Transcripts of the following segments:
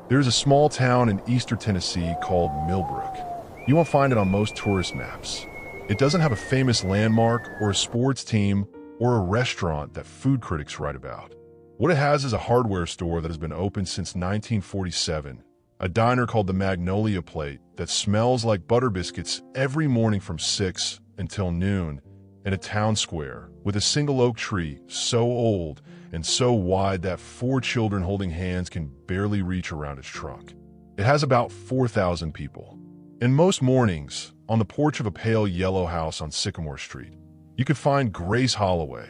There's a small town in eastern Tennessee called Millbrook. You won't find it on most tourist maps. It doesn't have a famous landmark or a sports team or a restaurant that food critics write about. What it has is a hardware store that has been open since 1947, a diner called the Magnolia Plate that smells like butter biscuits every morning from 6 until noon, and a town square with a single oak tree so old and so wide that 4 children holding hands can barely reach around its trunk. It has about 4,000 people. And most mornings, on the porch of a pale yellow house on Sycamore Street, you could find Grace Holloway,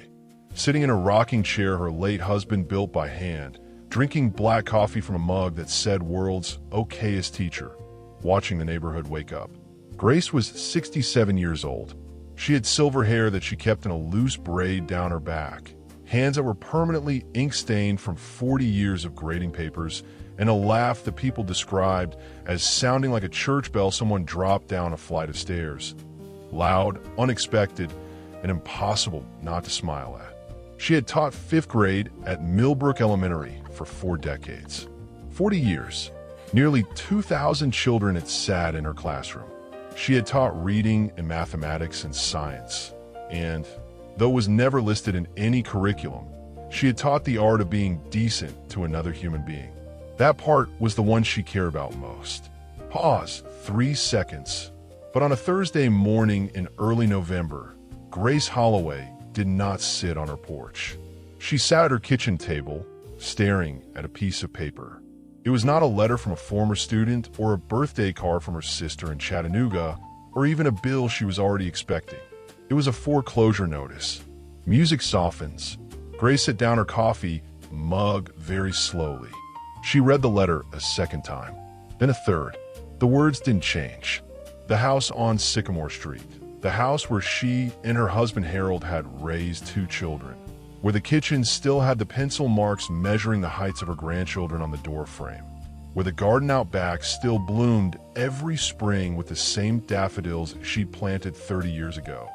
sitting in a rocking chair her late husband built by hand, drinking black coffee from a mug that said world's okayest teacher, watching the neighborhood wake up. Grace was 67 years old. She had silver hair that she kept in a loose braid down her back, hands that were permanently ink-stained from 40 years of grading papers, and a laugh that people described as sounding like a church bell someone dropped down a flight of stairs. Loud, unexpected, and impossible not to smile at. She had taught 5th grade at Millbrook Elementary for 4 decades. 40 years. Nearly 2,000 children had sat in her classroom. She had taught reading and mathematics and science. And, though was never listed in any curriculum, she had taught the art of being decent to another human being. That part was the one she cared about most. Pause, 3 seconds. But on a Thursday morning in early November, Grace Holloway did not sit on her porch. She sat at her kitchen table, staring at a piece of paper. It was not a letter from a former student or a birthday card from her sister in Chattanooga, or even a bill she was already expecting. It was a foreclosure notice. Music softens. Grace set down her coffee mug very slowly. She read the letter a second time, then a third. The words didn't change. The house on Sycamore Street. The house where she and her husband Harold had raised 2 children. Where the kitchen still had the pencil marks measuring the heights of her grandchildren on the door frame. Where the garden out back still bloomed every spring with the same daffodils she'd planted 30 years ago.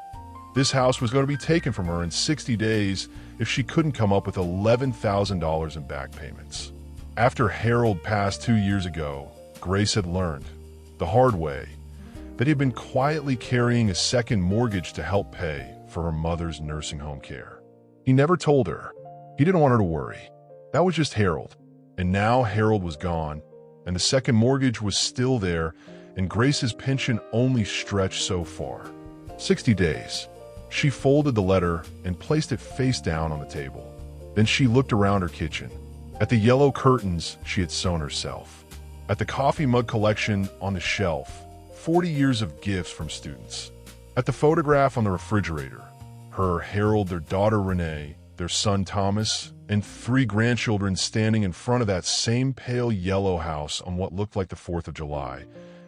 This house was going to be taken from her in 60 days if she couldn't come up with $11,000 in back payments. After Harold passed 2 years ago, Grace had learned, the hard way, that he had been quietly carrying a second mortgage to help pay for her mother's nursing home care. He never told her. He didn't want her to worry. That was just Harold. And now Harold was gone, and the second mortgage was still there, and Grace's pension only stretched so far. 60 days. She folded the letter and placed it face down on the table. Then she looked around her kitchen, at the yellow curtains she had sewn herself, at the coffee mug collection on the shelf, 40 years of gifts from students, at the photograph on the refrigerator, her, Harold, their daughter Renee, their son Thomas, and 3 grandchildren standing in front of that same pale yellow house on what looked like the 4th of July,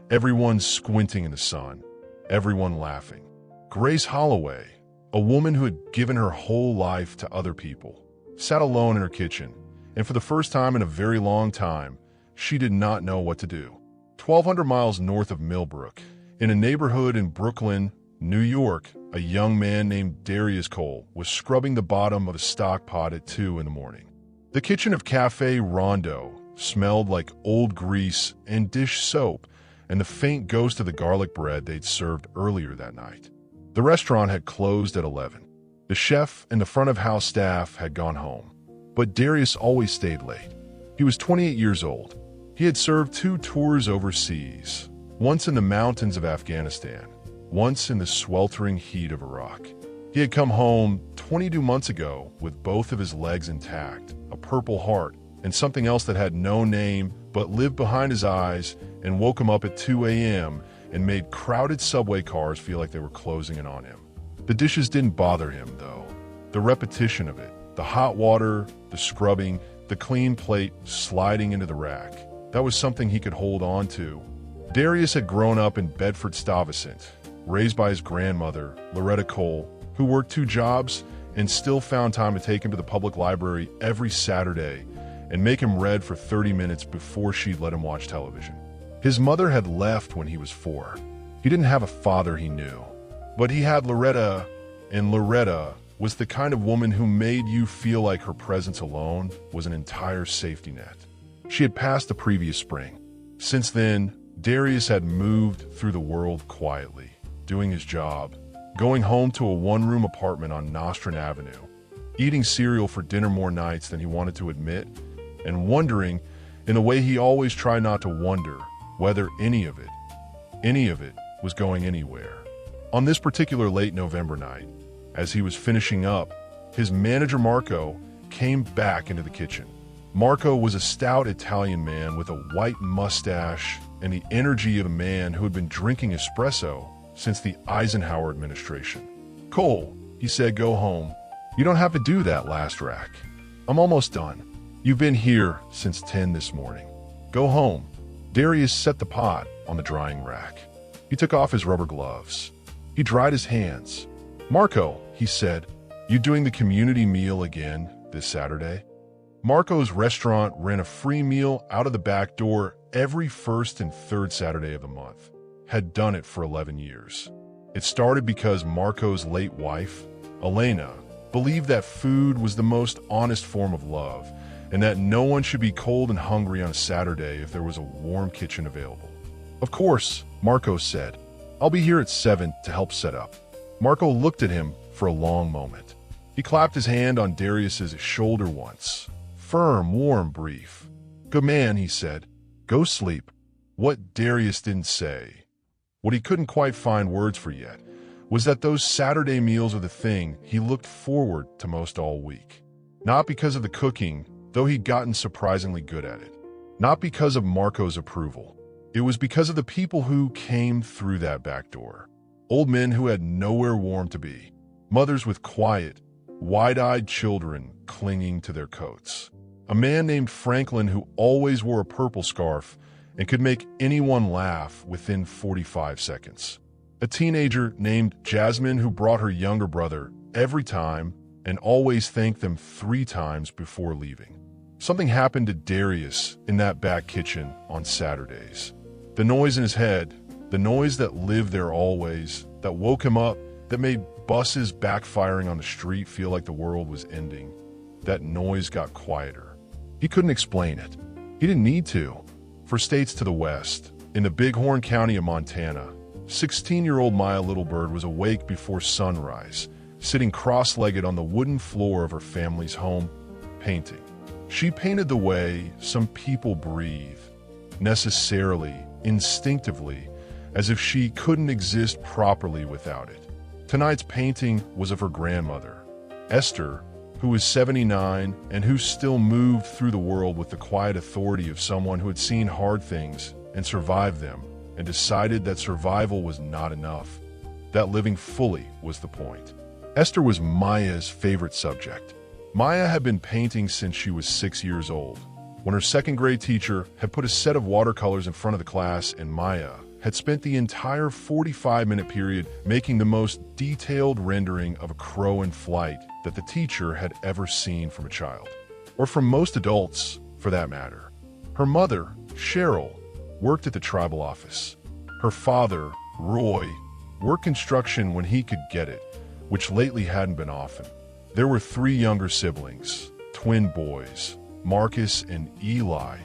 everyone squinting in the sun, everyone laughing. Grace Holloway, a woman who had given her whole life to other people, sat alone in her kitchen, and for the first time in a very long time, she did not know what to do. 1,200 miles north of Millbrook, in a neighborhood in Brooklyn, New York, a young man named Darius was scrubbing the bottom of a stock pot at 2 in the morning. The kitchen of Cafe Rondo smelled like old grease and dish soap and the faint ghost of the garlic bread they'd served earlier that night. The restaurant had closed at 11. The chef and the front-of-house staff had gone home. But Darius always stayed late. He was 28 years old. He had served 2 tours overseas, once in the mountains of Afghanistan, once in the sweltering heat of Iraq. He had come home 22 months ago with both of his legs intact, a purple heart, and something else that had no name but lived behind his eyes and woke him up at 2 a.m. and made crowded subway cars feel like they were closing in on him. The dishes didn't bother him, though. The repetition of it, the hot water, the scrubbing, the clean plate sliding into the rack, that was something he could hold on to. Darius had grown up in Bedford-Stuyvesant, raised by his grandmother, Loretta Cole, who worked 2 jobs and still found time to take him to the public library every Saturday and make him read for 30 minutes before she'd let him watch television. His mother had left when he was 4. He didn't have a father he knew, but he had Loretta, and Loretta was the kind of woman who made you feel like her presence alone was an entire safety net. She had passed the previous spring. Since then, Darius had moved through the world quietly, doing his job, going home to a one-room apartment on Nostrand Avenue, eating cereal for dinner more nights than he wanted to admit, and wondering, in a way he always tried not to wonder, whether any of it was going anywhere. On this particular late November night, as he was finishing up, his manager Marco came back into the kitchen. Marco was a stout Italian man with a white mustache and the energy of a man who had been drinking espresso since the Eisenhower administration. "Cole," he said, "go home. You don't have to do that last rack. I'm almost done. You've been here since 10 this morning. Go home." Darius set the pot on the drying rack. He took off his rubber gloves. He dried his hands. "Marco," he said, "you doing the community meal again this Saturday?" Marco's restaurant ran a free meal out of the back door every first and third Saturday of the month. Had done it for 11 years. It started because Marco's late wife, Elena, believed that food was the most honest form of love, and that no one should be cold and hungry on a Saturday if there was a warm kitchen available. "Of course," Marco said. "I'll be here at 7 to help set up." Marco looked at him for a long moment. He clapped his hand on Darius's shoulder once. Firm, warm, brief. "Good man," he said. "Go sleep." What Darius didn't say, what he couldn't quite find words for yet, was that those Saturday meals are the thing he looked forward to most all week. Not because of the cooking, though he'd gotten surprisingly good at it. Not because of Marco's approval. It was because of the people who came through that back door. Old men who had nowhere warm to be. Mothers with quiet, wide-eyed children clinging to their coats. A man named Franklin who always wore a purple scarf and could make anyone laugh within 45 seconds. A teenager named Jasmine who brought her younger brother every time and always thanked them 3 times before leaving. Something happened to Darius in that back kitchen on Saturdays. The noise in his head, the noise that lived there always, that woke him up, that made buses backfiring on the street feel like the world was ending. That noise got quieter. He couldn't explain it. He didn't need to. For states to the west, in the Bighorn County of Montana, 16-year-old Maya Littlebird was awake before sunrise, sitting cross-legged on the wooden floor of her family's home, painting. She painted the way some people breathe, necessarily, instinctively, as if she couldn't exist properly without it. Tonight's painting was of her grandmother, Esther, who was 79 and who still moved through the world with the quiet authority of someone who had seen hard things and survived them and decided that survival was not enough, that living fully was the point. Esther was Maya's favorite subject. Maya had been painting since she was 6 years old, when her second-grade teacher had put a set of watercolors in front of the class and Maya had spent the entire 45-minute period making the most detailed rendering of a crow in flight that the teacher had ever seen from a child, or from most adults, for that matter. Her mother, Cheryl, worked at the tribal office. Her father, Roy, worked construction when he could get it, which lately hadn't been often. There were 3 younger siblings, twin boys, Marcus and Eli,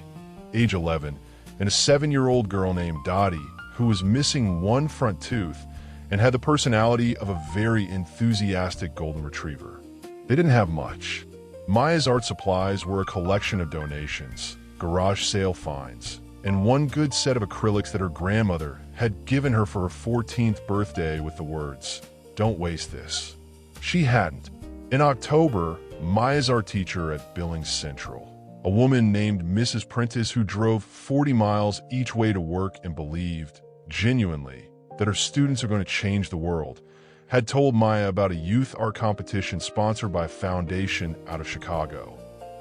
age 11, and a 7-year-old girl named Dottie, who was missing one front tooth and had the personality of a very enthusiastic golden retriever. They didn't have much. Maya's art supplies were a collection of donations, garage sale finds, and one good set of acrylics that her grandmother had given her for her 14th birthday with the words, "Don't waste this." She hadn't. In October, Maya's art teacher at Billings Central, a woman named Mrs. Prentice who drove 40 miles each way to work and believed, genuinely, that her students are going to change the world, had told Maya about a youth art competition sponsored by a foundation out of Chicago.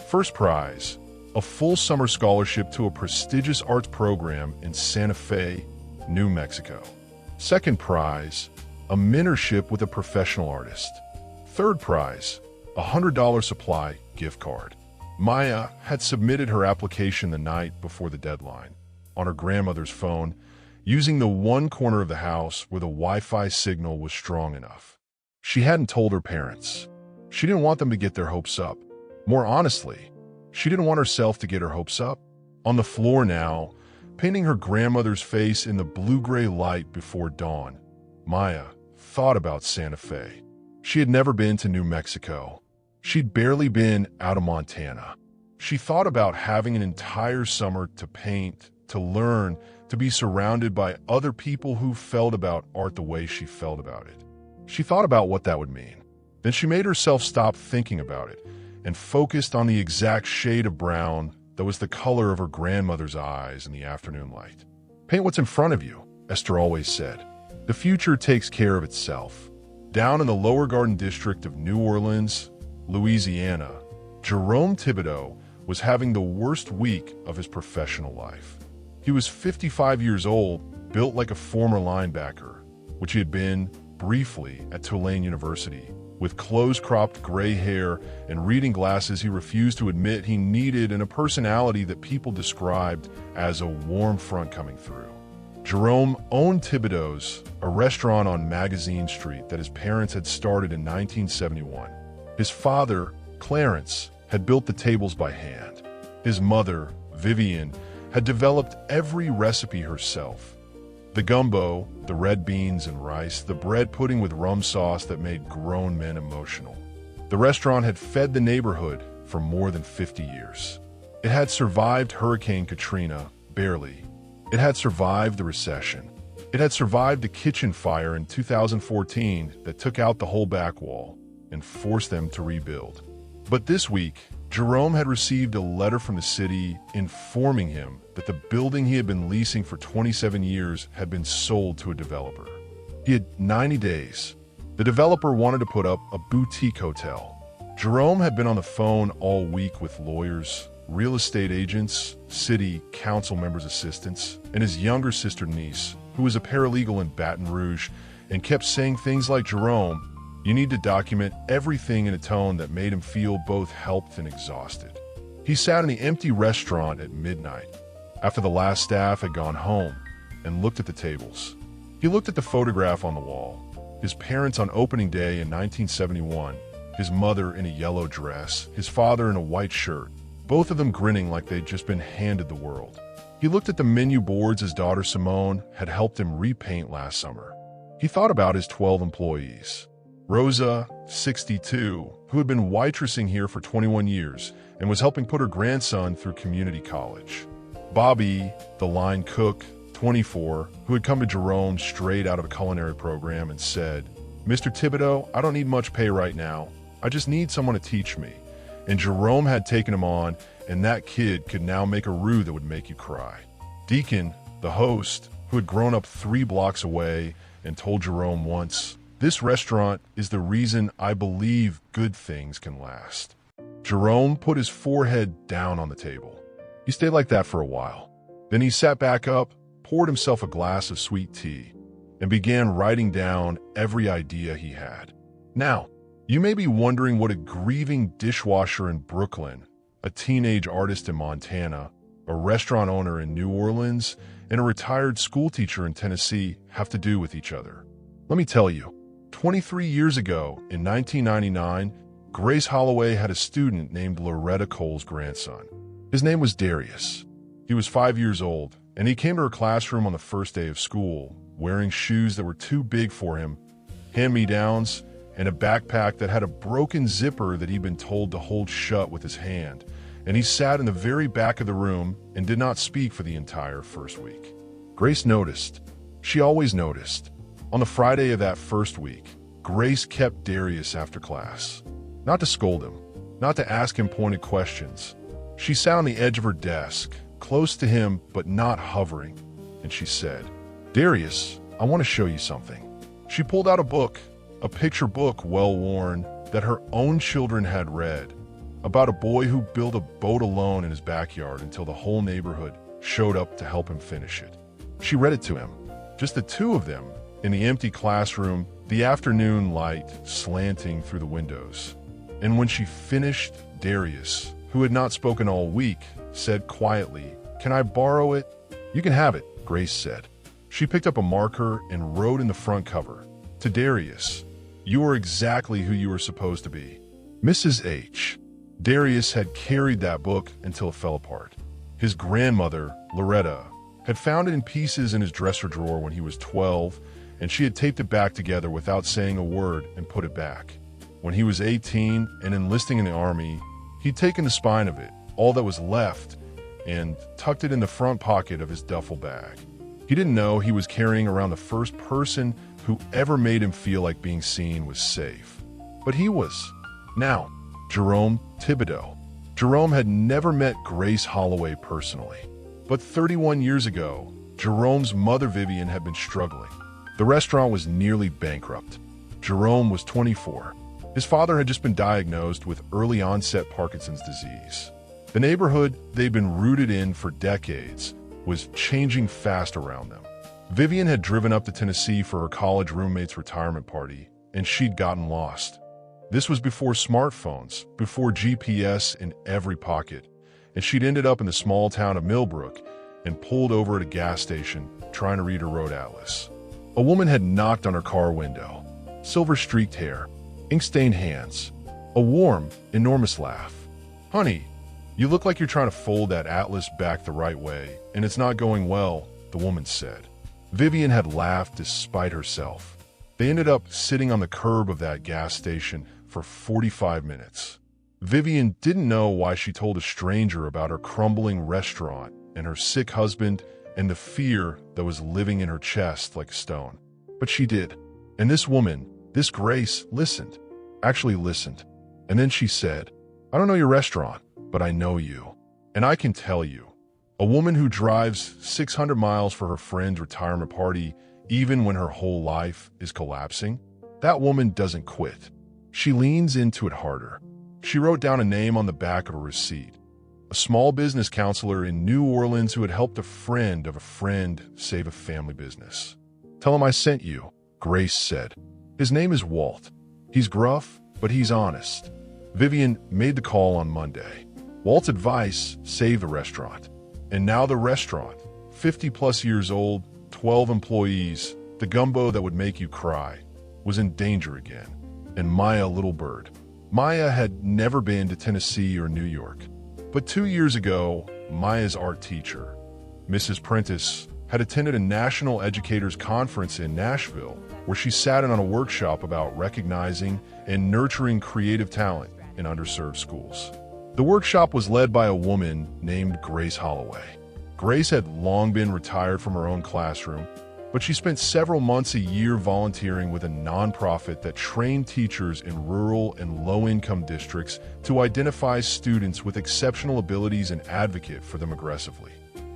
First prize, a full summer scholarship to a prestigious arts program in Santa Fe, New Mexico. Second prize, a mentorship with a professional artist. Third prize, a $100 supply gift card. Maya had submitted her application the night before the deadline, on her grandmother's phone, using the one corner of the house where the Wi-Fi signal was strong enough. She hadn't told her parents. She didn't want them to get their hopes up. More honestly, she didn't want herself to get her hopes up. on the floor now, painting her grandmother's face in the blue-gray light before dawn. Maya thought about Santa Fe. She had never been to New Mexico. She'd barely been out of Montana. She thought about having an entire summer to paint, to learn, to be surrounded by other people who felt about art the way she felt about it. She thought about what that would mean. Then she made herself stop thinking about it and focused on the exact shade of brown that was the color of her grandmother's eyes in the afternoon light. Paint what's in front of you, Esther always said. The future takes care of itself. Down in the lower Garden District of New Orleans, Louisiana, Jerome Thibodeau was having the worst week of his professional life. He was 55 years old, built like a former linebacker, which he had been briefly at Tulane University. With close-cropped gray hair and reading glasses he refused to admit he needed, and a personality that people described as a warm front coming through. Jerome owned Thibodeau's, a restaurant on Magazine Street that his parents had started in 1971. His father, Clarence, had built the tables by hand. His mother, Vivian, had developed every recipe herself. The gumbo, the red beans and rice, the bread pudding with rum sauce that made grown men emotional. The restaurant had fed the neighborhood for more than 50 years. It had survived Hurricane Katrina, barely. It had survived the recession. It had survived the kitchen fire in 2014 that took out the whole back wall and forced them to rebuild. But this week, Jerome had received a letter from the city informing him that the building he had been leasing for 27 years had been sold to a developer. He had 90 days. The developer wanted to put up a boutique hotel. Jerome had been on the phone all week with lawyers, real estate agents, city council members' assistants, and his younger sister niece, who was a paralegal in Baton Rouge, and kept saying things like, "Jerome, you need to document everything in a tone that made him feel both helped and exhausted." He sat in the empty restaurant at midnight, after the last staff had gone home, and looked at the tables. He looked at the photograph on the wall. His parents on opening day in 1971, his mother in a yellow dress, his father in a white shirt, both of them grinning like they'd just been handed the world. He looked at the menu boards his daughter Simone had helped him repaint last summer. He thought about his 12 employees. Rosa, 62, who had been waitressing here for 21 years and was helping put her grandson through community college. Bobby, the line cook, 24, who had come to Jerome straight out of a culinary program and said, "Mr. Thibodeau, I don't need much pay right now. I just need someone to teach me." And Jerome had taken him on, and that kid could now make a roux that would make you cry. Deacon, the host, who had grown up 3 blocks away and told Jerome once, "This restaurant is the reason I believe good things can last." Jerome put his forehead down on the table. He stayed like that for a while. Then he sat back up, poured himself a glass of sweet tea, and began writing down every idea he had. Now, you may be wondering what a grieving dishwasher in Brooklyn, a teenage artist in Montana, a restaurant owner in New Orleans, and a retired schoolteacher in Tennessee have to do with each other. Let me tell you, 23 years ago, in 1999, Grace Holloway had a student named Loretta Cole's grandson. His name was Darius. He was 5 years old, and he came to her classroom on the first day of school, wearing shoes that were too big for him, hand-me-downs, and a backpack that had a broken zipper that he'd been told to hold shut with his hand, and he sat in the very back of the room and did not speak for the entire first week. Grace noticed. She always noticed. On the Friday of that first week, Grace kept Darius after class. Not to scold him, not to ask him pointed questions. She sat on the edge of her desk, close to him but not hovering, and she said, "Darius, I want to show you something." She pulled out a book, a picture book well-worn, that her own children had read, about a boy who built a boat alone in his backyard until the whole neighborhood showed up to help him finish it. She read it to him, just the two of them, in the empty classroom, the afternoon light slanting through the windows. And when she finished, Darius, who had not spoken all week, said quietly, "Can I borrow it?" "You can have it," Grace said. She picked up a marker and wrote in the front cover, "To Darius, you are exactly who you are supposed to be. Mrs. H." Darius had carried that book until it fell apart. His grandmother, Loretta, had found it in pieces in his dresser drawer when he was 12, and she had taped it back together without saying a word and put it back. When he was 18 and enlisting in the Army, he'd taken the spine of it, all that was left, and tucked it in the front pocket of his duffel bag. He didn't know he was carrying around the first person who ever made him feel like being seen was safe. But he was. Now, Jerome Thibodeau. Jerome had never met Grace Holloway personally. But 31 years ago, Jerome's mother Vivian had been struggling. The restaurant was nearly bankrupt. Jerome was 24. His father had just been diagnosed with early onset Parkinson's disease. The neighborhood they'd been rooted in for decades was changing fast around them. Vivian had driven up to Tennessee for her college roommate's retirement party, and she'd gotten lost. This was before smartphones, before GPS in every pocket, and she'd ended up in the small town of Millbrook and pulled over at a gas station trying to read her road atlas. A woman had knocked on her car window. Silver-streaked hair, ink-stained hands, a warm, enormous laugh. "Honey, you look like you're trying to fold that atlas back the right way, and it's not going well," the woman said. Vivian had laughed despite herself. They ended up sitting on the curb of that gas station for 45 minutes. Vivian didn't know why she told a stranger about her crumbling restaurant and her sick husband and the fear that was living in her chest like a stone. But she did. And this woman, this Grace, listened. Actually listened. And then she said, "I don't know your restaurant, but I know you. And I can tell you. A woman who drives 600 miles for her friend's retirement party, even when her whole life is collapsing, that woman doesn't quit. She leans into it harder." She wrote down a name on the back of a receipt. A small business counselor in New Orleans who had helped a friend of a friend save a family business. "Tell him I sent you," Grace said. "His name is Walt. He's gruff, but he's honest." Vivian made the call on Monday. Walt's advice saved the restaurant. And now the restaurant, 50-plus years old, 12 employees, the gumbo that would make you cry, was in danger again. And Maya Little Bird. Maya had never been to Tennessee or New York. But 2 years ago, Maya's art teacher, Mrs. Prentice, had attended a national educators conference in Nashville where she sat in on a workshop about recognizing and nurturing creative talent in underserved schools. The workshop was led by a woman named Grace Holloway. Grace had long been retired from her own classroom, but she spent several months a year volunteering with a nonprofit that trained teachers in rural and low-income districts to identify students with exceptional abilities and advocate for them aggressively.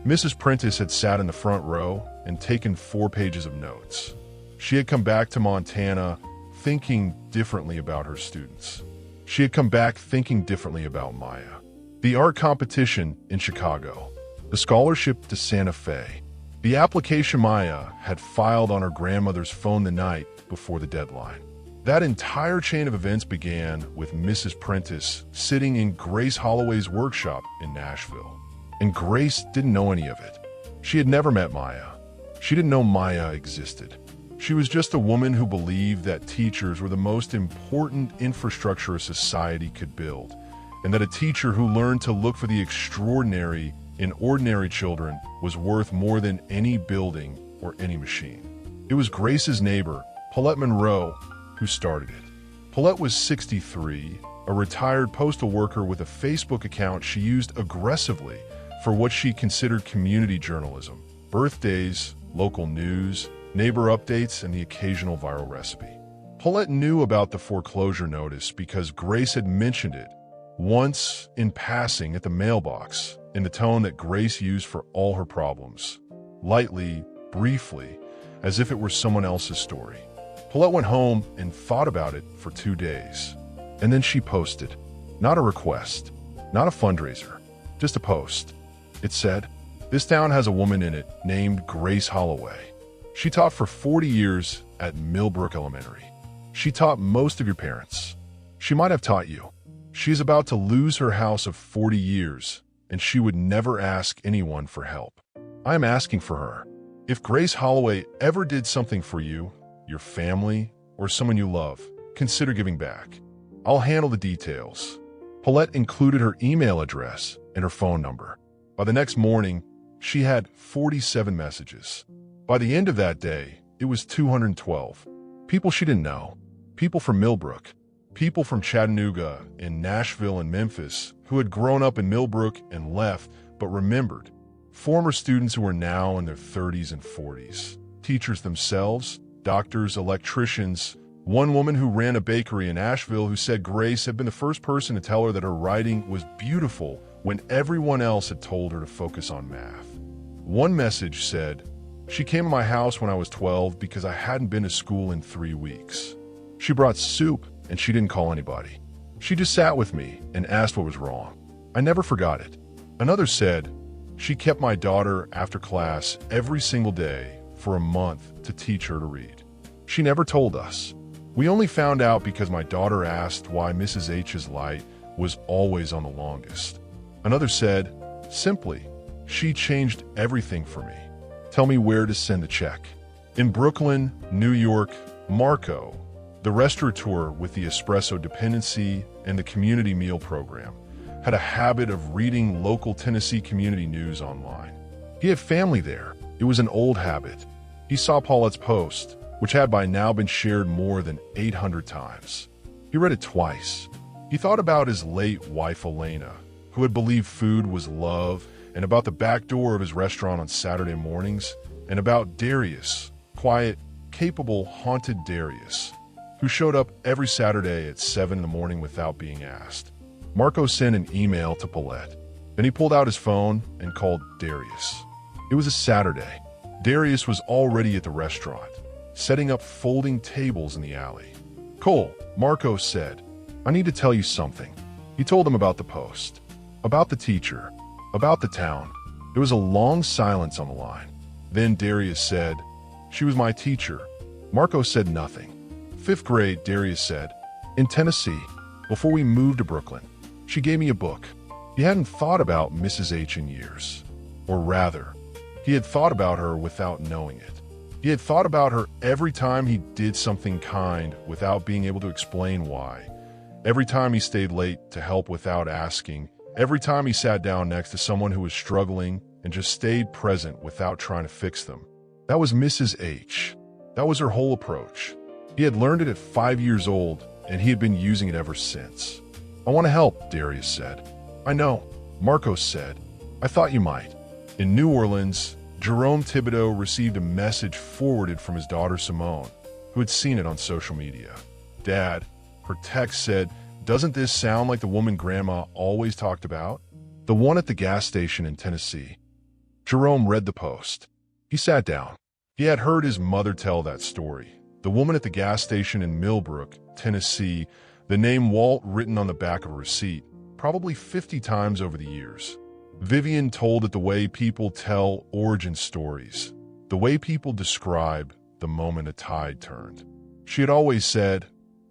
Mrs. Prentice had sat in the front row and taken 4 pages of notes. She had come back to Montana thinking differently about her students. She had come back thinking differently about Maya. The art competition in Chicago, the scholarship to Santa Fe, the application Maya had filed on her grandmother's phone the night before the deadline. That entire chain of events began with Mrs. Prentice sitting in Grace Holloway's workshop in Nashville. And Grace didn't know any of it. She had never met Maya. She didn't know Maya existed. She was just a woman who believed that teachers were the most important infrastructure a society could build, and that a teacher who learned to look for the extraordinary in ordinary children was worth more than any building or any machine. It was Grace's neighbor, Paulette Monroe, who started it. Paulette was 63, a retired postal worker with a Facebook account she used aggressively for what she considered community journalism: birthdays, local news, neighbor updates, and the occasional viral recipe. Paulette knew about the foreclosure notice because Grace had mentioned it once in passing at the mailbox in the tone that Grace used for all her problems, lightly, briefly, as if it were someone else's story. Paulette went home and thought about it for 2 days. And then she posted. Not a request, not a fundraiser, just a post. It said, "This town has a woman in it named Grace Holloway. She taught for 40 years at Millbrook Elementary. She taught most of your parents. She might have taught you. She's about to lose her house of 40 years, and she would never ask anyone for help. I am asking for her. If Grace Holloway ever did something for you, your family, or someone you love, consider giving back. I'll handle the details." Paulette included her email address and her phone number. By the next morning, she had 47 messages. By the end of that day, it was 212. People she didn't know. People from Millbrook. People from Chattanooga and Nashville and Memphis who had grown up in Millbrook and left but remembered. Former students who were now in their 30s and 40s. Teachers themselves, doctors, electricians. One woman who ran a bakery in Asheville who said Grace had been the first person to tell her that her writing was beautiful when everyone else had told her to focus on math. One message said, "She came to my house when I was 12 because I hadn't been to school in 3 weeks. She brought soup and she didn't call anybody. She just sat with me and asked what was wrong. I never forgot it." Another said, "She kept my daughter after class every single day for a month to teach her to read. She never told us. We only found out because my daughter asked why Mrs. H's light was always on the longest." Another said, "Simply, she changed everything for me. Tell me where to send the check." In Brooklyn, New York, Marco, the restaurateur with the espresso dependency and the community meal program, had a habit of reading local Tennessee community news online. He had family there. It was an old habit. He saw Paulette's post, which had by now been shared more than 800 times. He read it twice. He thought about his late wife Elena, who had believed food was love, and about the back door of his restaurant on Saturday mornings, and about Darius, quiet, capable, haunted Darius, who showed up every Saturday at 7 in the morning without being asked. Marco sent an email to Paulette. Then he pulled out his phone and called Darius. It was a Saturday. Darius was already at the restaurant, setting up folding tables in the alley. "Cole," Marco said, "I need to tell you something." He told him about the post, about the teacher, about the town. There was a long silence on the line. Then Darius said, "She was my teacher." Marco said nothing. "5th grade," Darius said, "in Tennessee, before we moved to Brooklyn. She gave me a book." He hadn't thought about Mrs. H in years. Or rather, he had thought about her without knowing it. He had thought about her every time he did something kind without being able to explain why. Every time he stayed late to help without asking. Every time he sat down next to someone who was struggling and just stayed present without trying to fix them. That was Mrs. H. That was her whole approach. He had learned it at 5 years old, and he had been using it ever since. "I want to help," Darius said. "I know," Marco said. "I thought you might." In New Orleans, Jerome Thibodeau received a message forwarded from his daughter Simone, who had seen it on social media. "Dad," her text said, "doesn't this sound like the woman Grandma always talked about? The one at the gas station in Tennessee." Jerome read the post. He sat down. He had heard his mother tell that story. The woman at the gas station in Millbrook, Tennessee, the name Walt written on the back of a receipt, probably 50 times over the years. Vivian told it the way people tell origin stories, the way people describe the moment a tide turned. She had always said,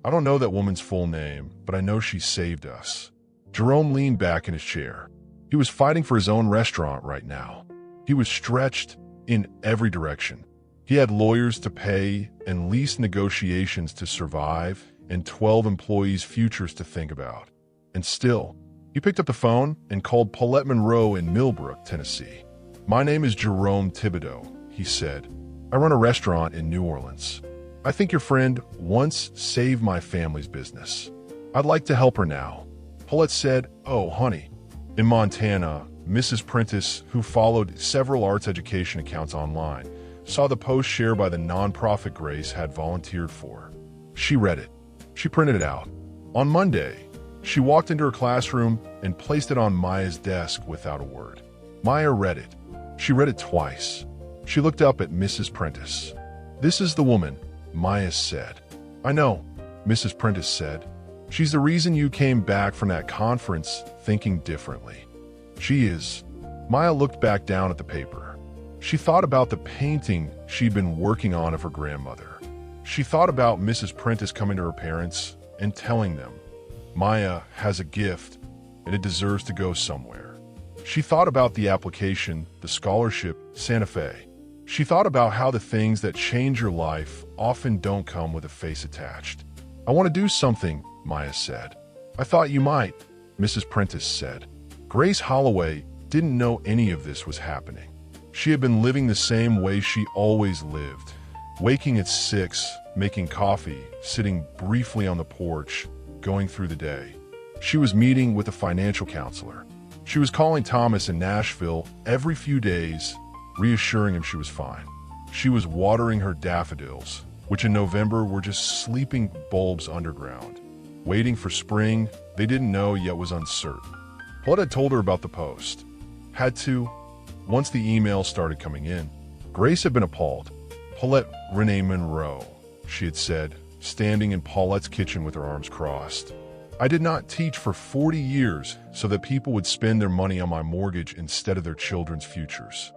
"I don't know that woman's full name, but I know she saved us." Jerome leaned back in his chair. He was fighting for his own restaurant right now. He was stretched in every direction. He had lawyers to pay and lease negotiations to survive and 12 employees' futures to think about. And still, he picked up the phone and called Paulette Monroe in Millbrook, Tennessee. "My name is Jerome Thibodeau," he said. "I run a restaurant in New Orleans. I think your friend once saved my family's business. I'd like to help her now." Paulette said, "Oh, honey." In Montana, Mrs. Prentice, who followed several arts education accounts online, saw the post shared by the nonprofit Grace had volunteered for. She read it. She printed it out. On Monday, she walked into her classroom and placed it on Maya's desk without a word. Maya read it. She read it twice. She looked up at Mrs. Prentice. "This is the woman," Maya said. "I know," Mrs. Prentice said. "She's the reason you came back from that conference thinking differently." "She is." Maya looked back down at the paper. She thought about the painting she'd been working on of her grandmother. She thought about Mrs. Prentice coming to her parents and telling them, "Maya has a gift and it deserves to go somewhere." She thought about the application, the scholarship, Santa Fe. She thought about how the things that change your life often don't come with a face attached. "I want to do something," Maya said. "I thought you might," Mrs. Prentice said. Grace Holloway didn't know any of this was happening. She had been living the same way she always lived, waking at 6, making coffee, sitting briefly on the porch, going through the day. She was meeting with a financial counselor. She was calling Thomas in Nashville every few days, reassuring him she was fine. She was watering her daffodils, which in November were just sleeping bulbs underground. Waiting for spring, they didn't know yet was uncertain. Paulette had told her about the post. Had to. Once the emails started coming in, Grace had been appalled. Paulette Renee Monroe, she had said, standing in Paulette's kitchen with her arms crossed. I did not teach for 40 years so that people would spend their money on my mortgage instead of their children's futures.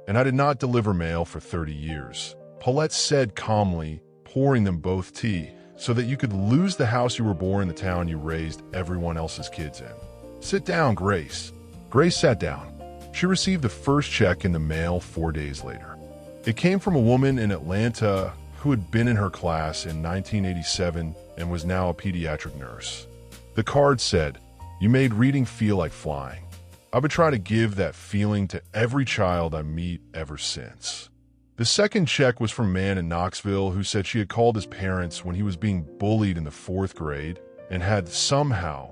And I did not deliver mail for 30 years. Paulette said calmly, pouring them both tea, so that you could lose the house you were born in the town you raised everyone else's kids in. Sit down, Grace. Grace sat down. She received the first check in the mail 4 days later. It came from a woman in Atlanta who had been in her class in 1987 and was now a pediatric nurse. The card said, "You made reading feel like flying. I've been trying to give that feeling to every child I meet ever since." The second check was from a man in Knoxville who said she had called his parents when he was being bullied in the 4th grade and had somehow,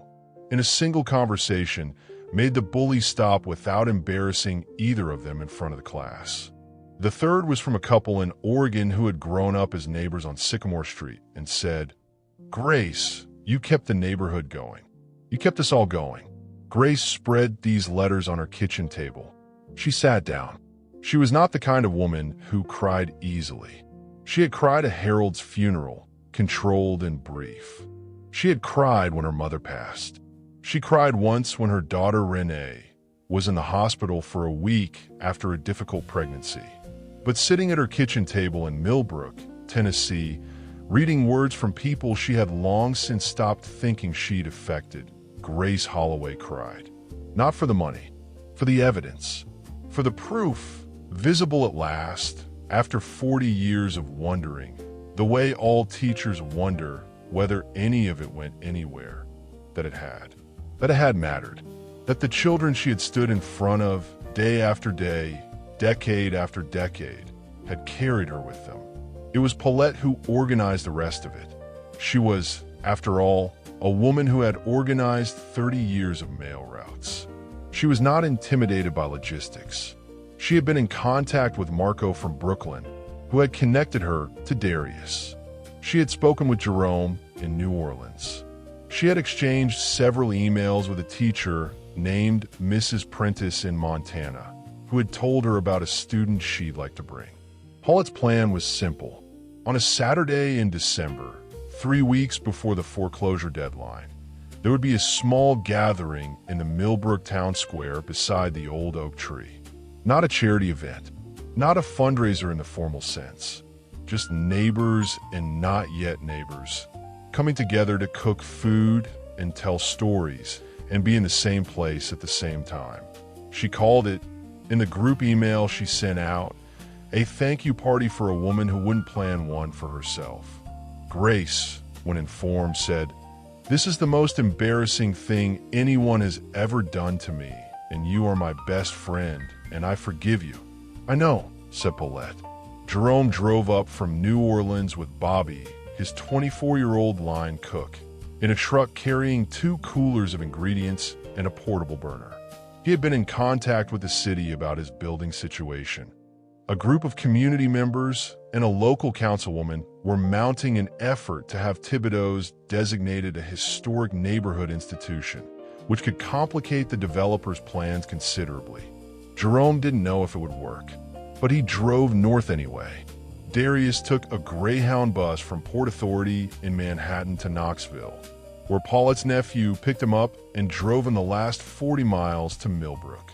in a single conversation, made the bully stop without embarrassing either of them in front of the class. The third was from a couple in Oregon who had grown up as neighbors on Sycamore Street and said, "Grace, you kept the neighborhood going. You kept us all going." Grace spread these letters on her kitchen table. She sat down. She was not the kind of woman who cried easily. She had cried at Harold's funeral, controlled and brief. She had cried when her mother passed. She cried once when her daughter Renee was in the hospital for a week after a difficult pregnancy. But sitting at her kitchen table in Millbrook, Tennessee, reading words from people she had long since stopped thinking she'd affected, Grace Holloway cried. Not for the money, for the evidence, for the proof, visible at last, after 40 years of wondering, the way all teachers wonder whether any of it went anywhere, that it had mattered, that the children she had stood in front of day after day, decade after decade, had carried her with them. It was Paulette who organized the rest of it. She was, after all, a woman who had organized 30 years of mail routes. She was not intimidated by logistics. She had been in contact with Marco from Brooklyn, who had connected her to Darius. She had spoken with Jerome in New Orleans. She had exchanged several emails with a teacher named Mrs. Prentice in Montana, who had told her about a student she'd like to bring. Paulette's plan was simple. On a Saturday in December, 3 weeks before the foreclosure deadline, there would be a small gathering in the Millbrook Town Square beside the old oak tree. Not a charity event, not a fundraiser in the formal sense, just neighbors and not yet neighbors, coming together to cook food and tell stories and be in the same place at the same time. She called it, in the group email she sent out, a thank you party for a woman who wouldn't plan one for herself. Grace, when informed, said, "This is the most embarrassing thing anyone has ever done to me, and you are my best friend, and I forgive you." "I know," said Paulette. Jerome drove up from New Orleans with Bobby, his 24-year-old line cook, in a truck carrying 2 coolers of ingredients and a portable burner. He had been in contact with the city about his building situation. A group of community members and a local councilwoman were mounting an effort to have Thibodaux's designated a historic neighborhood institution, which could complicate the developer's plans considerably. Jerome didn't know if it would work, but he drove north anyway. Darius took a Greyhound bus from Port Authority in Manhattan to Knoxville, where Paulette's nephew picked him up and drove in the last 40 miles to Millbrook.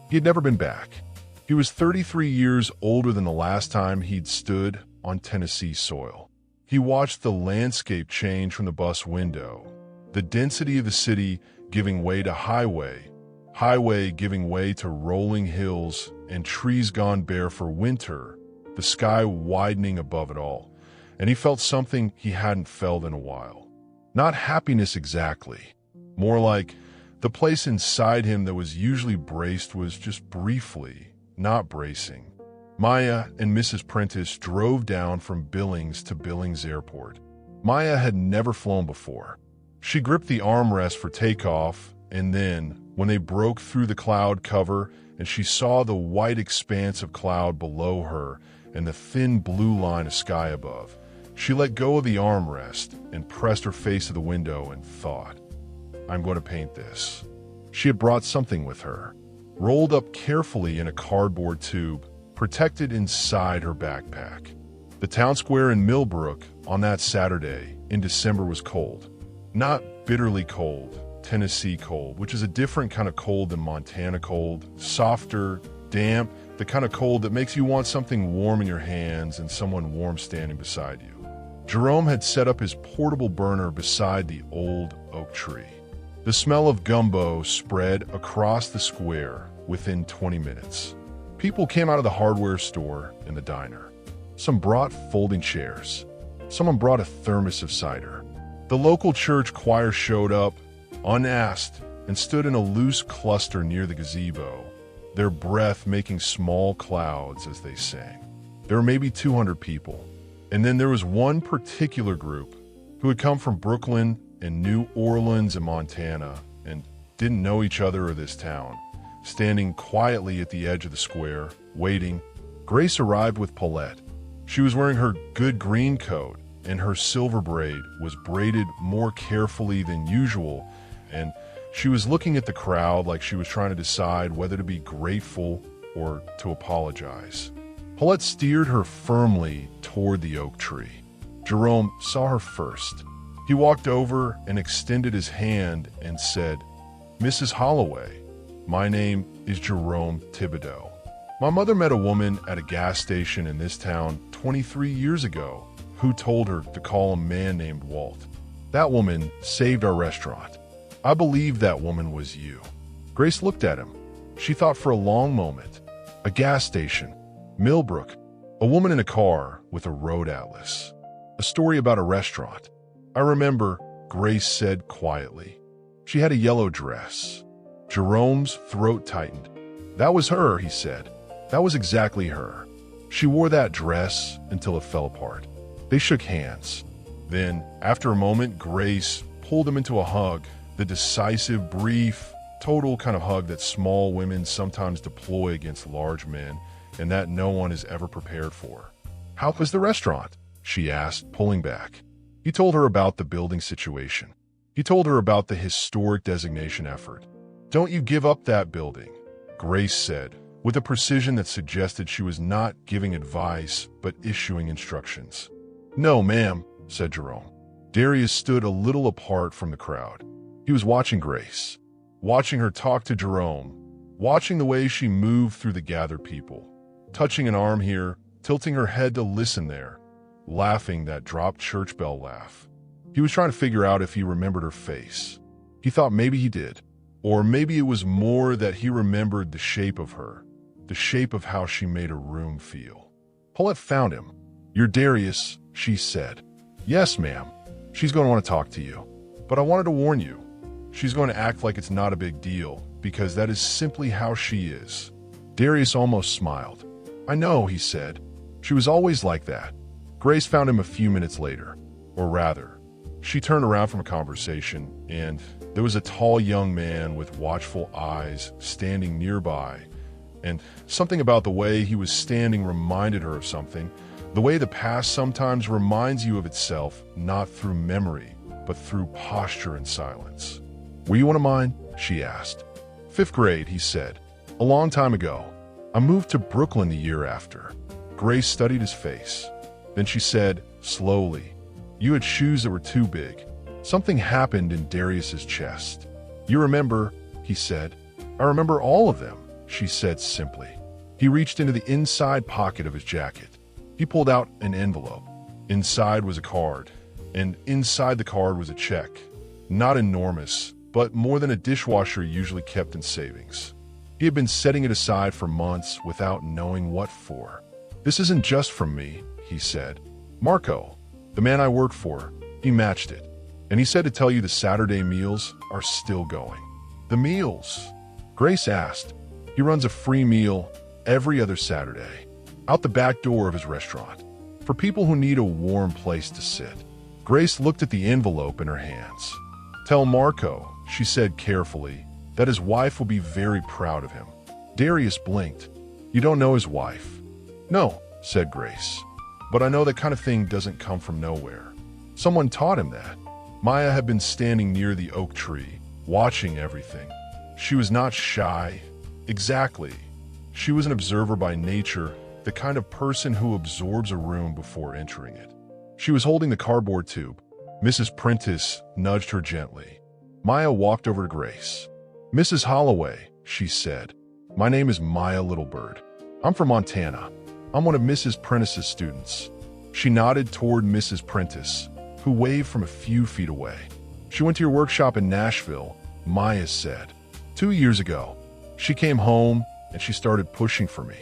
He had never been back. He was 33 years older than the last time he'd stood on Tennessee soil. He watched the landscape change from the bus window, the density of the city giving way to highway, highway giving way to rolling hills and trees gone bare for winter, the sky widening above it all, and he felt something he hadn't felt in a while. Not happiness exactly, more like The place inside him that was usually braced was just briefly not bracing. Maya and Mrs. Prentice drove down from Billings to Billings Airport. Maya had never flown before. She gripped the armrest for takeoff, and then, when they broke through the cloud cover and she saw the white expanse of cloud below her and the thin blue line of sky above, she let go of the armrest and pressed her face to the window and thought, "I'm going to paint this." She had brought something with her, rolled up carefully in a cardboard tube, protected inside her backpack. The town square in Millbrook on that Saturday in December was cold. Not bitterly cold, Tennessee cold, which is a different kind of cold than Montana cold, softer, damp, the kind of cold that makes you want something warm in your hands and someone warm standing beside you. Jerome had set up his portable burner beside the old oak tree. The smell of gumbo spread across the square within 20 minutes. People came out of the hardware store and the diner. Some brought folding chairs. Someone brought a thermos of cider. The local church choir showed up, unasked, and stood in a loose cluster near the gazebo, their breath making small clouds as they sang. There were maybe 200 people. And then there was one particular group who had come from Brooklyn and New Orleans and Montana and didn't know each other or this town, standing quietly at the edge of the square, waiting. Grace arrived with Paulette. She was wearing her good green coat, and her silver braid was braided more carefully than usual, and she was looking at the crowd like she was trying to decide whether to be grateful or to apologize. Paulette steered her firmly toward the oak tree. Jerome saw her first. He walked over and extended his hand and said, "Mrs. Holloway, my name is Jerome Thibodeau. My mother met a woman at a gas station in this town 23 years ago who told her to call a man named Walt. That woman saved our restaurant. I believe that woman was you." Grace looked at him. She thought for a long moment. A gas station, Millbrook, a woman in a car with a road atlas, a story about a restaurant. "I remember," Grace said quietly. She had a yellow dress. Jerome's throat tightened. "That was her," he said. "That was exactly her. She wore that dress until it fell apart." They shook hands. Then, after a moment, Grace pulled him into a hug, the decisive, brief, total kind of hug that small women sometimes deploy against large men and that no one is ever prepared for. "How was the restaurant?" she asked, pulling back. He told her about the building situation. He told her about the historic designation effort. "Don't you give up that building," Grace said, with a precision that suggested she was not giving advice but issuing instructions. "No, ma'am," said Jerome. Darius stood a little apart from the crowd. He was watching Grace, watching her talk to Jerome, watching the way she moved through the gathered people, touching an arm here, tilting her head to listen there, laughing that dropped church bell laugh. He was trying to figure out if he remembered her face. He thought maybe he did, or maybe it was more that he remembered the shape of her, the shape of how she made a room feel. Paulette found him. "You're Darius," she said. "Yes, ma'am. She's going to want to talk to you. But I wanted to warn you. She's going to act like it's not a big deal, because that is simply how she is." Darius almost smiled. "I know," he said. "She was always like that." Grace found him a few minutes later. Or rather, she turned around from a conversation, and there was a tall young man with watchful eyes standing nearby, and something about the way he was standing reminded her of something, the way the past sometimes reminds you of itself, not through memory, but through posture and silence. "Were you one of mine?" she asked. "5th grade," he said. "A long time ago. I moved to Brooklyn the year after." Grace studied his face. Then she said, slowly, "You had shoes that were too big." Something happened in Darius's chest. "You remember," he said. "I remember all of them," she said simply. He reached into the inside pocket of his jacket. He pulled out an envelope. Inside was a card, and inside the card was a check. Not enormous, but more than a dishwasher usually kept in savings. He had been setting it aside for months without knowing what for. "This isn't just from me," he said. "Marco, the man I work for, he matched it. And he said to tell you the Saturday meals are still going." The meals? Grace asked. He runs a free meal every other Saturday, out the back door of his restaurant, for people who need a warm place to sit. Grace looked at the envelope in her hands. Tell Marco, she said carefully, that his wife will be very proud of him. Darius blinked. You don't know his wife? No, said Grace. But I know that kind of thing doesn't come from nowhere. Someone taught him that. Maya had been standing near the oak tree, watching everything. She was not shy. Exactly. She was an observer by nature, the kind of person who absorbs a room before entering it. She was holding the cardboard tube. Mrs. Prentice nudged her gently. Maya walked over to Grace. Mrs. Holloway, she said. My name is Maya Littlebird. I'm from Montana. I'm one of Mrs. Prentice's students. She nodded toward Mrs. Prentice, who waved from a few feet away. She went to your workshop in Nashville, Maya said. 2 years ago. She came home and she started pushing for me.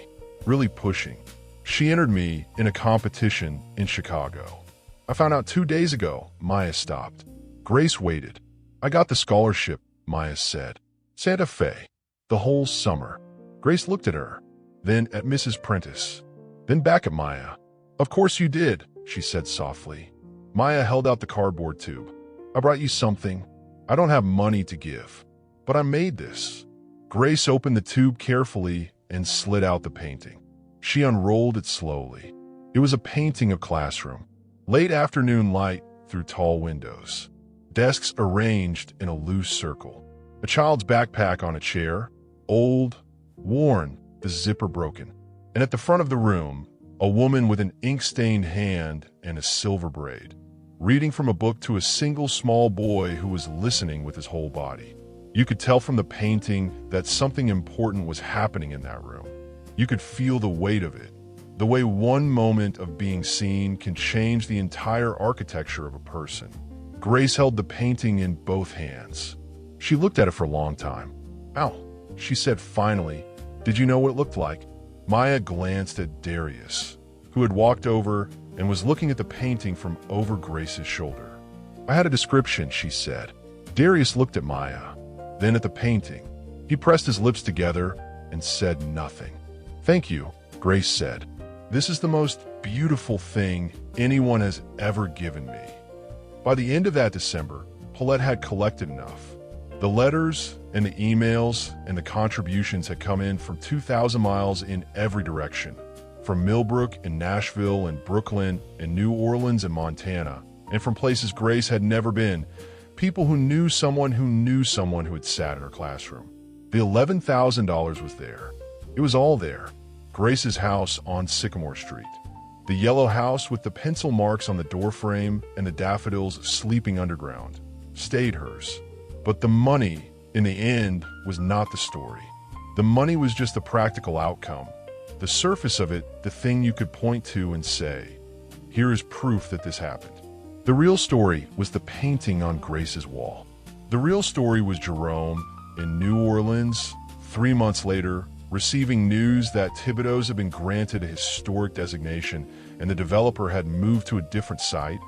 Really pushing. She entered me in a competition in Chicago. I found out 2 days ago, Maya stopped. Grace waited. I got the scholarship, Maya said. Santa Fe. The whole summer. Grace looked at her, then at Mrs. Prentice, then back at Maya. Of course you did, she said softly. Maya held out the cardboard tube. I brought you something. I don't have money to give, but I made this. Grace opened the tube carefully and slid out the painting. She unrolled it slowly. It was a painting of classroom. Late afternoon light through tall windows. Desks arranged in a loose circle. A child's backpack on a chair. Old, worn, the zipper broken. And at the front of the room, a woman with an ink-stained hand and a silver braid, reading from a book to a single small boy who was listening with his whole body. You could tell from the painting that something important was happening in that room. You could feel the weight of it, the way one moment of being seen can change the entire architecture of a person. Grace held the painting in both hands. She looked at it for a long time. Ow, she said finally. Did you know what it looked like? Maya glanced at Darius, who had walked over and was looking at the painting from over Grace's shoulder. I had a description, she said. Darius looked at Maya, then at the painting. He pressed his lips together and said nothing. Thank you, Grace said. This is the most beautiful thing anyone has ever given me. By the end of that December, Paulette had collected enough. The letters and the emails and the contributions had come in from 2,000 miles in every direction, from Millbrook and Nashville and Brooklyn and New Orleans and Montana, and from places Grace had never been, people who knew someone who had sat in her classroom. The $11,000 was there. It was all there. Grace's house on Sycamore Street. The yellow house with the pencil marks on the doorframe and the daffodils sleeping underground stayed hers. But the money, in the end, was not the story. The money was just the practical outcome. The surface of it, the thing you could point to and say, here is proof that this happened. The real story was the painting on Grace's wall. The real story was Jerome in New Orleans, 3 months later, receiving news that Thibodeau's had been granted a historic designation and the developer had moved to a different site,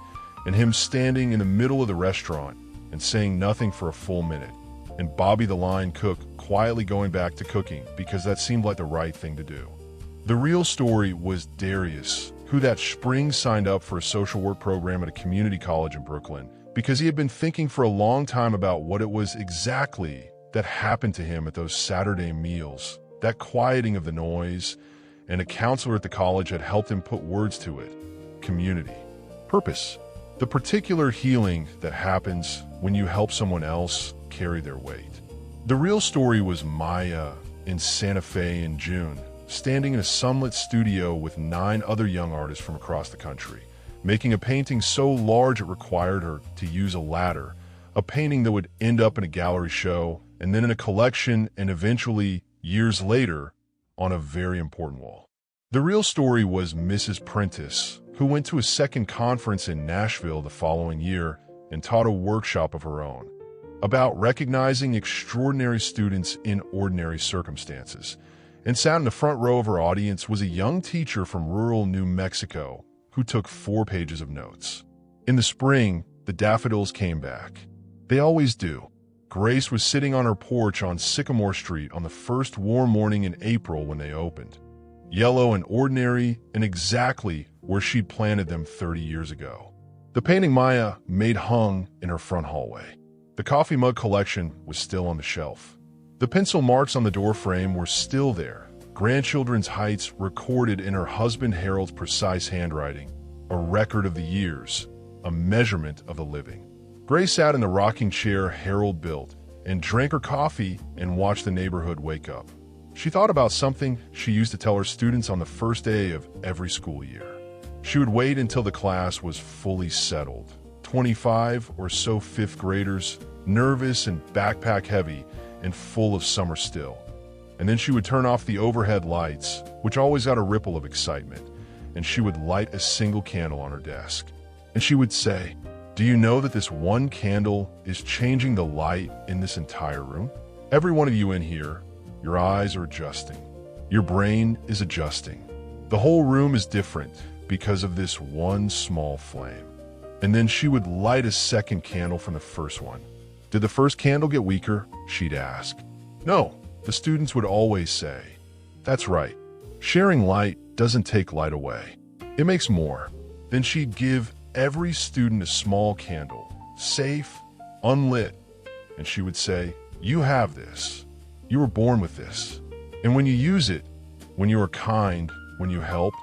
and him standing in the middle of the restaurant and saying nothing for a full minute, and Bobby the line cook quietly going back to cooking because that seemed like the right thing to do. The real story was Darius, who that spring signed up for a social work program at a community college in Brooklyn because he had been thinking for a long time about what it was exactly that happened to him at those Saturday meals, that quieting of the noise, and a counselor at the college had helped him put words to it. Community. Purpose. The particular healing that happens when you help someone else carry their weight. The real story was Maya in Santa Fe in June, standing in a sunlit studio with 9 other young artists from across the country, making a painting so large it required her to use a ladder, a painting that would end up in a gallery show, and then in a collection, and eventually, years later, on a very important wall. The real story was Mrs. Prentice, who went to a second conference in Nashville the following year and taught a workshop of her own about recognizing extraordinary students in ordinary circumstances. And sat in the front row of her audience was a young teacher from rural New Mexico who took 4 pages of notes. In the spring, the daffodils came back. They always do. Grace was sitting on her porch on Sycamore Street on the first warm morning in April when they opened. Yellow and ordinary, and exactly where she'd planted them 30 years ago. The painting Maya made hung in her front hallway. The coffee mug collection was still on the shelf. The pencil marks on the doorframe were still there, grandchildren's heights recorded in her husband Harold's precise handwriting, a record of the years, a measurement of the living. Grace sat in the rocking chair Harold built and drank her coffee and watched the neighborhood wake up. She thought about something she used to tell her students on the first day of every school year. She would wait until the class was fully settled. 25 or so fifth graders, nervous and backpack heavy and full of summer still. And then she would turn off the overhead lights, which always got a ripple of excitement, and she would light a single candle on her desk. And she would say, "Do you know that this one candle is changing the light in this entire room? Every one of you in here, your eyes are adjusting. Your brain is adjusting. The whole room is different because of this one small flame." And then she would light a second candle from the first one. "Did the first candle get weaker?" she'd ask. "No," the students would always say. "That's right. Sharing light doesn't take light away. It makes more." Then she'd give every student a small candle, safe, unlit, and she would say, "You have this. You were born with this. And when you use it, when you are kind, when you help,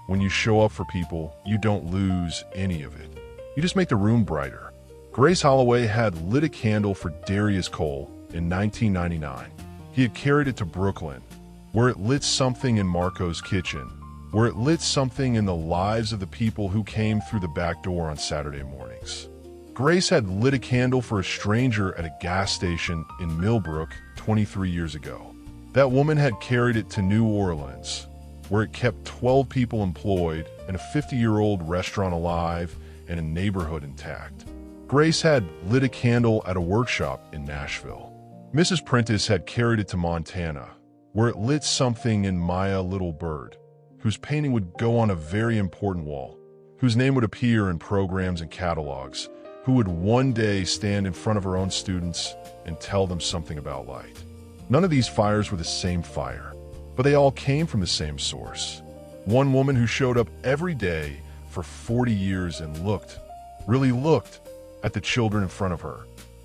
when you show up for people, you don't lose any of it. You just make the room brighter." Grace Holloway had lit a candle for Darius Cole in 1999. He had carried it to Brooklyn, where it lit something in Marco's kitchen, where it lit something in the lives of the people who came through the back door on Saturday mornings. Grace had lit a candle for a stranger at a gas station in Millbrook 23 years ago. That woman had carried it to New Orleans, where it kept 12 people employed and a 50-year-old restaurant alive and a neighborhood intact. Grace had lit a candle at a workshop in Nashville. Mrs. Prentice had carried it to Montana, where it lit something in Maya Little Bird, whose painting would go on a very important wall, whose name would appear in programs and catalogs, who would one day stand in front of her own students and tell them something about light. None of these fires were the same fire, but they all came from the same source. One woman who showed up every day for 40 years and looked, really looked, at the children in front of her.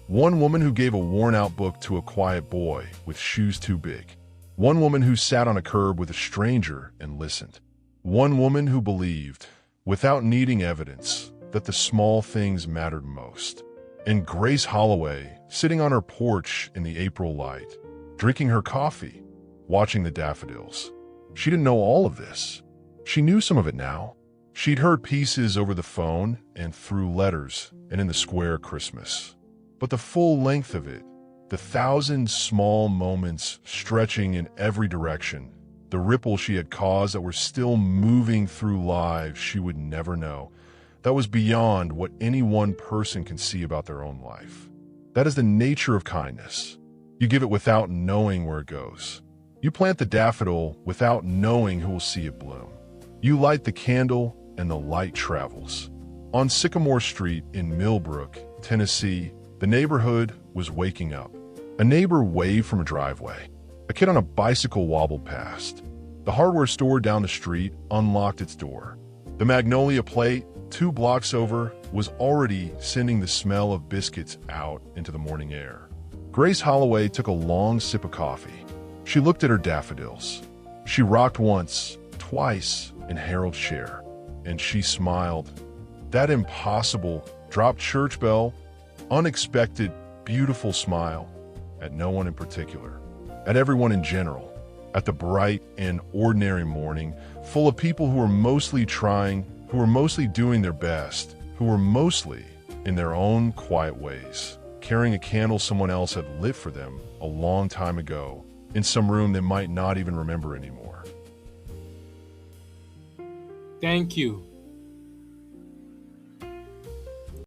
One woman who gave a worn-out book to a quiet boy with shoes too big. One woman who sat on a curb with a stranger and listened. One woman who believed, without needing evidence, that the small things mattered most. And Grace Holloway, sitting on her porch in the April light, drinking her coffee, watching the daffodils. She didn't know all of this. She knew some of it now. She'd heard pieces over the phone and through letters and in the square Christmas. But the full length of it, the 1,000 small moments stretching in every direction, the ripple she had caused that were still moving through lives she would never know, that was beyond what any one person can see about their own life. That is the nature of kindness. You give it without knowing where it goes. You plant the daffodil without knowing who will see it bloom. You light the candle and the light travels. On Sycamore Street in Millbrook, Tennessee, the neighborhood was waking up. A neighbor waved from a driveway. A kid on a bicycle wobbled past. The hardware store down the street unlocked its door. The Magnolia plate, 2 blocks over, was already sending the smell of biscuits out into the morning air. Grace Holloway took a long sip of coffee. She looked at her daffodils. She rocked once, twice in Harold's chair, and she smiled. That impossible, dropped church bell, unexpected, beautiful smile at no one in particular, at everyone in general, at the bright and ordinary morning, full of people who were mostly trying, who were mostly doing their best, who were mostly, in their own quiet ways, carrying a candle someone else had lit for them a long time ago in some room they might not even remember anymore. Thank you.